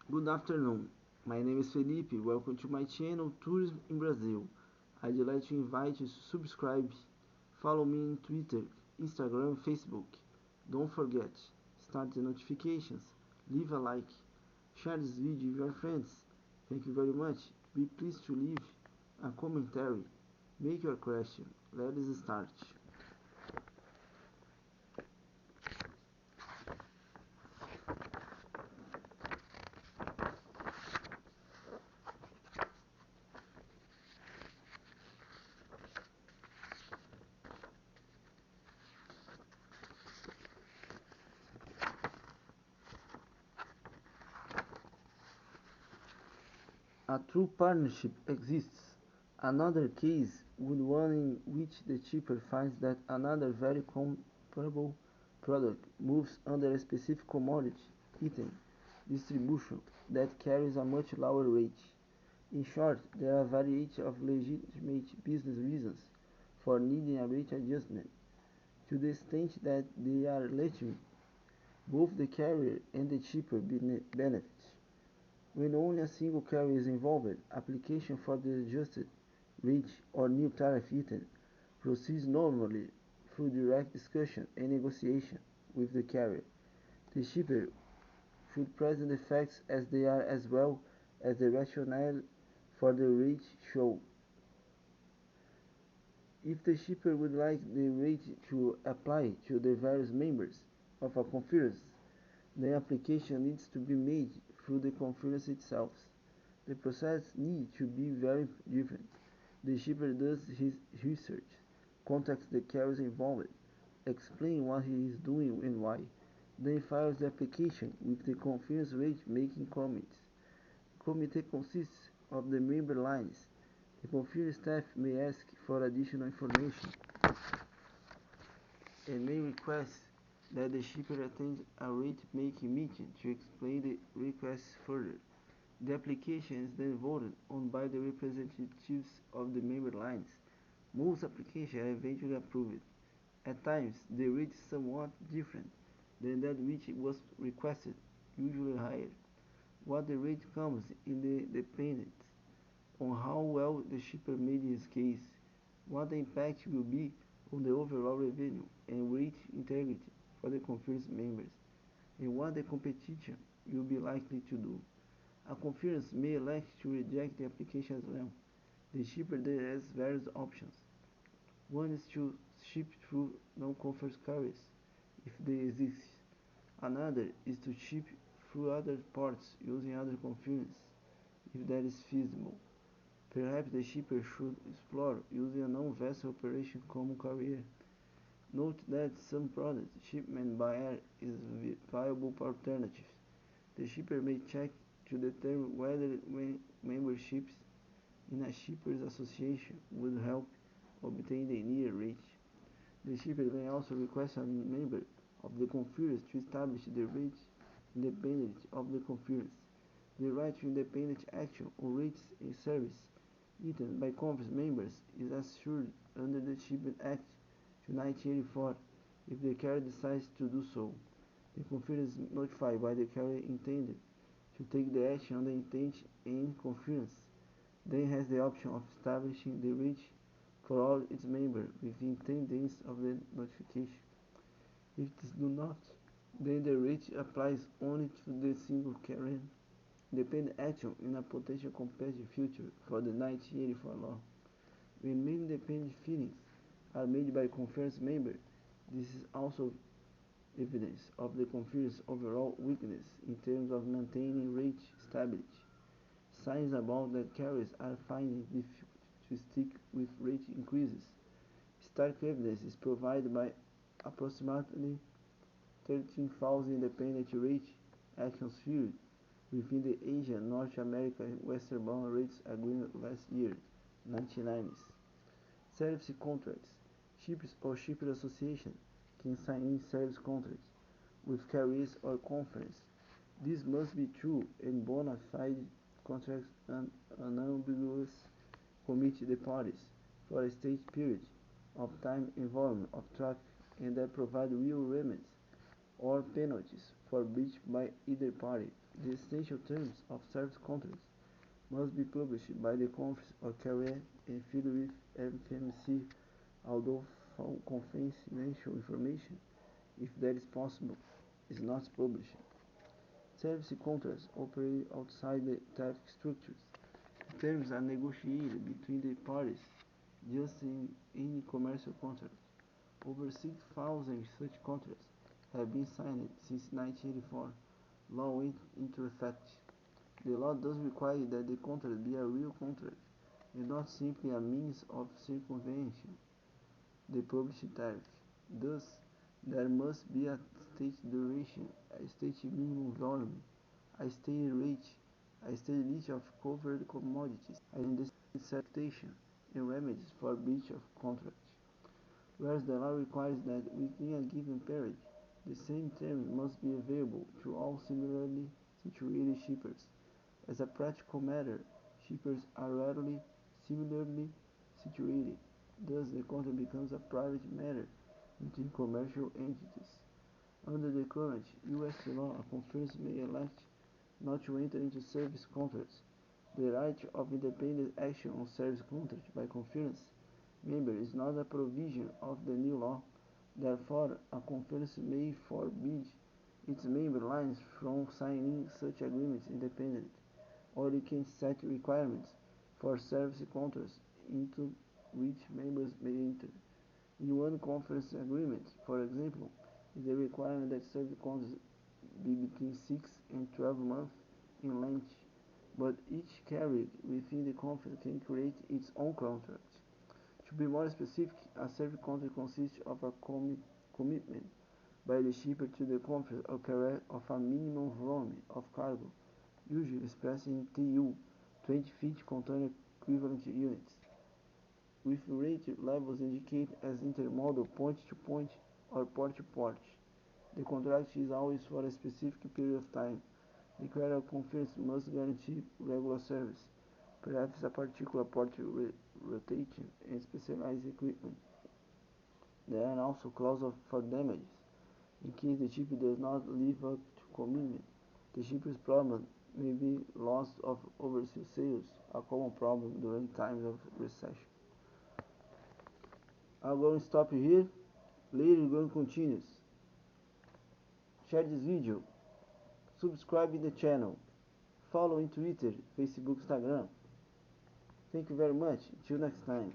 Good afternoon. My name is Felipe. Welcome to my channel Tourism in Brazil. I'd like to invite you to subscribe, follow me on Twitter, Instagram, Facebook. Don't forget, start the notifications, leave a like, share this video with your friends. Thank you very much. Be pleased to leave a commentary. Make your question. Let us start. A true partnership exists. Another case would one in which the shipper finds that another very comparable product moves under a specific commodity item distribution that carries a much lower rate. In short, there are a variety of legitimate business reasons for needing a rate adjustment. To the extent that they are legitimate, both the carrier and the shipper benefit. When only a single carrier is involved, application for the adjusted rate or new tariff item proceeds normally through direct discussion and negotiation with the carrier. The shipper should present the facts as they are as well as the rationale for the rate show. If the shipper would like the rate to apply to the various members of a conference, the application needs to be made through the conference itself. The process needs to be very different. The shipper does his research, contacts the carriers involved, explains what he is doing and why, then files the application with the conference rate making committee. The committee consists of the member lines. The conference staff may ask for additional information and may request that the shipper attend a rate-making meeting to explain the request further. The application is then voted on by the representatives of the member lines. Most applications are eventually approved. At times, the rate is somewhat different than that which was requested, usually higher. What the rate comes in depends on how well the shipper made his case, what the impact will be on the overall revenue and rate integrity for the conference members, and what the competition will be likely to do. A conference may elect to reject the application as well. The shipper then has various options. One is to ship through non-conference carriers, if they exist. Another is to ship through other ports using other conferences, if that is feasible. Perhaps the shipper should explore using a non-vessel operation common carrier. Note that some product shipment by air is a viable alternative. The shipper may check to determine whether memberships in a shippers association would help obtain the needed rate. The shipper may also request a member of the conference to establish the rate independent of the conference. The right to independent action on rates and service eaten by conference members is assured under the Shipping Act to 1984 if the carrier decides to do so. The conference is notified by the carrier intended to take the action on the intent and conference then has the option of establishing the rate for all its members within 10 days of the notification. If it does not, then the rate applies only to the single carrier. Independent action in a potential competitive future for the 1984 law. When many independent filings are made by conference members, this is also evidence of the conference's overall weakness in terms of maintaining rate stability. Signs about that carriers are finding it difficult to stick with rate increases. Stark evidence is provided by approximately 13,000 independent rate actions filed within the Asia, North America, and Western-bound rates agreement last year, 1990s. Service contracts. Shippers or shipper association can sign in service contracts with carriers or conference. This must be true and bona fide contracts and unambiguous commit the parties for a state period of time and volume of traffic and that provide real remedies or penalties for breach by either party. The essential terms of service contracts must be published by the conference or carried and filled with FMC, although confidential information, if that is possible, is not published. Service contracts operate outside the tariff structures. The terms are negotiated between the parties, just in any commercial contract. Over 6,000 such contracts have been signed since 1984. Law went into effect. The law does require that the contract be a real contract and not simply a means of circumventing the published tariff. Thus, there must be a state duration, a state minimum volume, a state rate, a state list of covered commodities, and the state citation and remedies for breach of contract. Whereas the law requires that within a given period, the same terms must be available to all similarly situated shippers. As a practical matter, shippers are rarely similarly situated. Thus, the contract becomes a private matter between commercial entities. Under the current U.S. law, a conference may elect not to enter into service contracts. The right of independent action on service contracts by conference members is not a provision of the new law. Therefore, a conference may forbid its member lines from signing such agreements independently, or it can set requirements for service contracts into which members may enter. In one conference agreement, for example, is a requirement that service contracts be between 6 and 12 months in length, but each carrier within the conference can create its own contract. To be more specific, a service contract consists of a commitment by the shipper to the conference or carrier of a minimum volume of cargo, usually expressed in TEU, 20 feet container equivalent units, with rate levels indicated as intermodal point-to-point or port-to-port. The contract is always for a specific period of time. The carrier conference must guarantee regular service, perhaps a particular port rotation and specialized equipment. There are also clauses for damages. In case the ship does not live up to commitment, the shipper's problem may be loss of overseas sales, a common problem during times of recession. I'm going to stop here. Later we're going to continue. Share this video. Subscribe in the channel. Follow in Twitter, Facebook, Instagram. Thank you very much. Until next time.